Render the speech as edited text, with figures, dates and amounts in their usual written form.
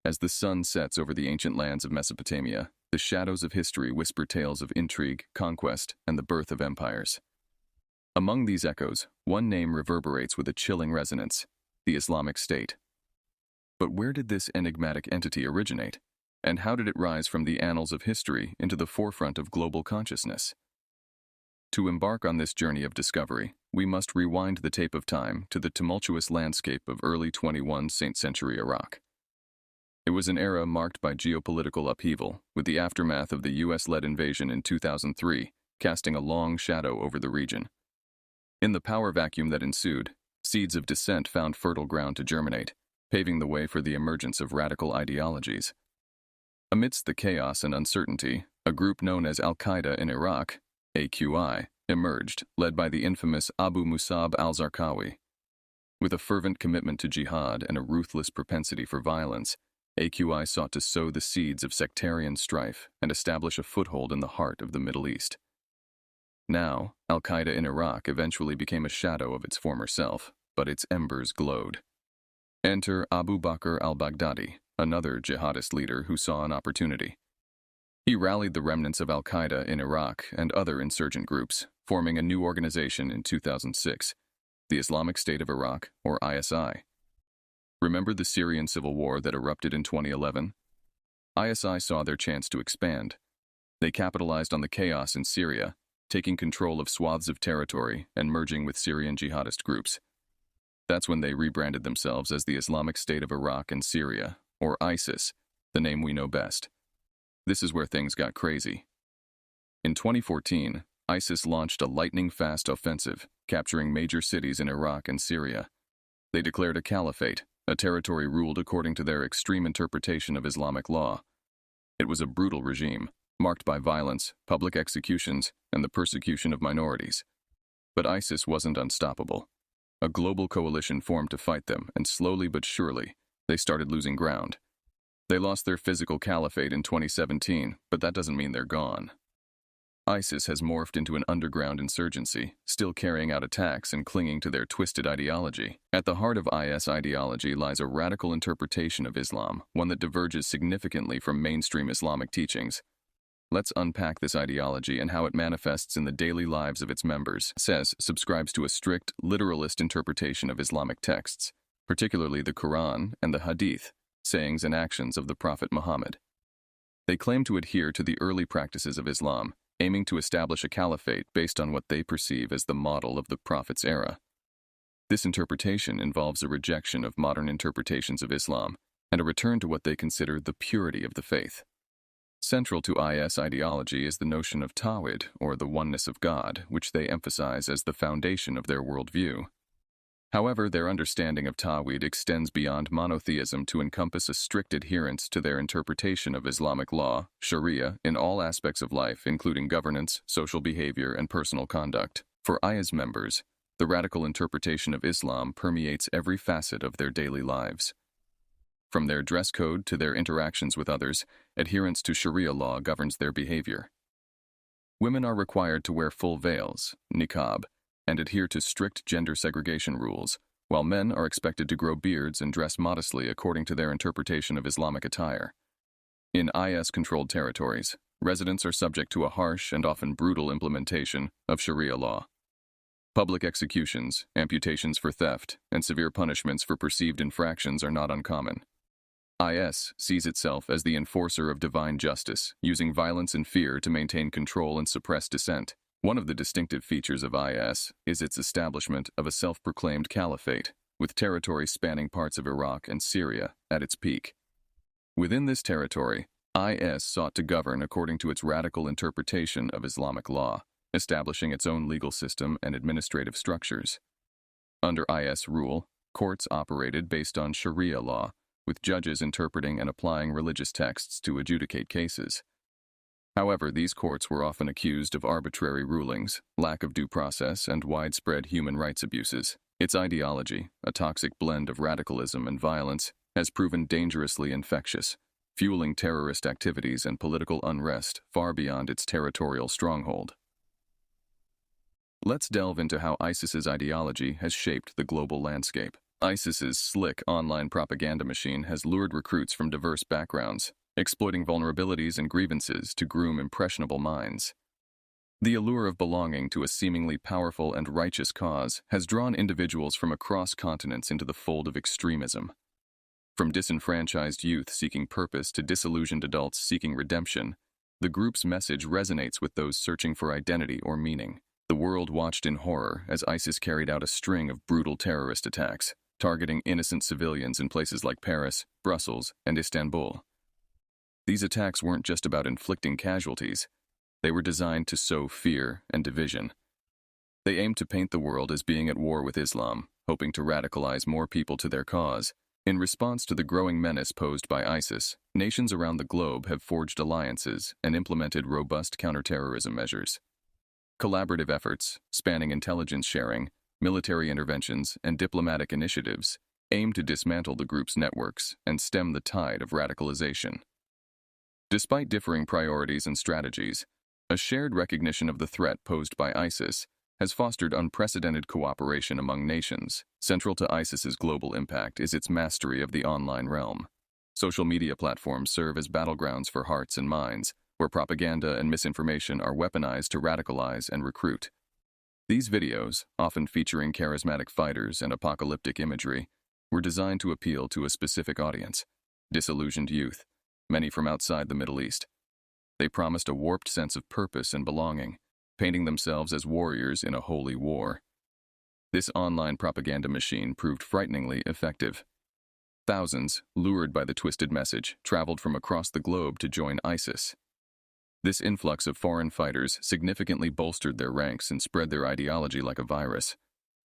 As the sun sets over the ancient lands of Mesopotamia, the shadows of history whisper tales of intrigue, conquest, and the birth of empires. Among these echoes, one name reverberates with a chilling resonance: the Islamic State. But where did this enigmatic entity originate? And how did it rise from the annals of history into the forefront of global consciousness? To embark on this journey of discovery, we must rewind the tape of time to the tumultuous landscape of early 21st century Iraq. It was an era marked by geopolitical upheaval, with the aftermath of the US-led invasion in 2003 casting a long shadow over the region. In the power vacuum that ensued, seeds of dissent found fertile ground to germinate, paving the way for the emergence of radical ideologies. Amidst the chaos and uncertainty, a group known as Al-Qaeda in Iraq, AQI, emerged, led by the infamous Abu Musab al-Zarqawi. With a fervent commitment to jihad and a ruthless propensity for violence, AQI sought to sow the seeds of sectarian strife and establish a foothold in the heart of the Middle East. Now, Al-Qaeda in Iraq eventually became a shadow of its former self, but its embers glowed. Enter Abu Bakr al-Baghdadi, another jihadist leader who saw an opportunity. He rallied the remnants of Al-Qaeda in Iraq and other insurgent groups, forming a new organization in 2006, the Islamic State of Iraq, or ISI. Remember the Syrian civil war that erupted in 2011? ISI saw their chance to expand. They capitalized on the chaos in Syria, taking control of swaths of territory and merging with Syrian jihadist groups. That's when they rebranded themselves as the Islamic State of Iraq and Syria, or ISIS, the name we know best. This is where things got crazy. In 2014, ISIS launched a lightning-fast offensive, capturing major cities in Iraq and Syria. They declared a caliphate, a territory ruled according to their extreme interpretation of Islamic law. It was a brutal regime, marked by violence, public executions, and the persecution of minorities. But ISIS wasn't unstoppable. A global coalition formed to fight them, and slowly but surely, they started losing ground. They lost their physical caliphate in 2017, but that doesn't mean they're gone. ISIS has morphed into an underground insurgency, still carrying out attacks and clinging to their twisted ideology. At the heart of IS ideology lies a radical interpretation of Islam, one that diverges significantly from mainstream Islamic teachings. Let's unpack this ideology and how it manifests in the daily lives of its members. IS subscribes to a strict, literalist interpretation of Islamic texts, particularly the Quran and the Hadith, sayings and actions of the Prophet Muhammad. They claim to adhere to the early practices of Islam, aiming to establish a caliphate based on what they perceive as the model of the Prophet's era. This interpretation involves a rejection of modern interpretations of Islam and a return to what they consider the purity of the faith. Central to IS ideology is the notion of Tawhid, or the oneness of God, which they emphasize as the foundation of their worldview. However, their understanding of Tawhid extends beyond monotheism to encompass a strict adherence to their interpretation of Islamic law, Sharia, in all aspects of life, including governance, social behavior, and personal conduct. For IS members, the radical interpretation of Islam permeates every facet of their daily lives. From their dress code to their interactions with others, adherence to Sharia law governs their behavior. Women are required to wear full veils, niqab, and adhere to strict gender segregation rules, while men are expected to grow beards and dress modestly according to their interpretation of Islamic attire. In IS-controlled territories, residents are subject to a harsh and often brutal implementation of Sharia law. Public executions, amputations for theft, and severe punishments for perceived infractions are not uncommon. IS sees itself as the enforcer of divine justice, using violence and fear to maintain control and suppress dissent. One of the distinctive features of IS is its establishment of a self-proclaimed caliphate, with territory spanning parts of Iraq and Syria at its peak. Within this territory, IS sought to govern according to its radical interpretation of Islamic law, establishing its own legal system and administrative structures. Under IS rule, courts operated based on Sharia law, with judges interpreting and applying religious texts to adjudicate cases. However, these courts were often accused of arbitrary rulings, lack of due process, and widespread human rights abuses. Its ideology, a toxic blend of radicalism and violence, has proven dangerously infectious, fueling terrorist activities and political unrest far beyond its territorial stronghold. Let's delve into how ISIS's ideology has shaped the global landscape. ISIS's slick online propaganda machine has lured recruits from diverse backgrounds, exploiting vulnerabilities and grievances to groom impressionable minds. The allure of belonging to a seemingly powerful and righteous cause has drawn individuals from across continents into the fold of extremism. From disenfranchised youth seeking purpose to disillusioned adults seeking redemption, the group's message resonates with those searching for identity or meaning. The world watched in horror as ISIS carried out a string of brutal terrorist attacks, targeting innocent civilians in places like Paris, Brussels, and Istanbul. These attacks weren't just about inflicting casualties. They were designed to sow fear and division. They aimed to paint the world as being at war with Islam, hoping to radicalize more people to their cause. In response to the growing menace posed by ISIS, nations around the globe have forged alliances and implemented robust counterterrorism measures. Collaborative efforts, spanning intelligence sharing, military interventions, and diplomatic initiatives, aim to dismantle the group's networks and stem the tide of radicalization. Despite differing priorities and strategies, a shared recognition of the threat posed by ISIS has fostered unprecedented cooperation among nations. Central to ISIS's global impact is its mastery of the online realm. Social media platforms serve as battlegrounds for hearts and minds, where propaganda and misinformation are weaponized to radicalize and recruit. These videos, often featuring charismatic fighters and apocalyptic imagery, were designed to appeal to a specific audience: disillusioned youth, many from outside the Middle East. They promised a warped sense of purpose and belonging, painting themselves as warriors in a holy war. This online propaganda machine proved frighteningly effective. Thousands, lured by the twisted message, traveled from across the globe to join ISIS. This influx of foreign fighters significantly bolstered their ranks and spread their ideology like a virus,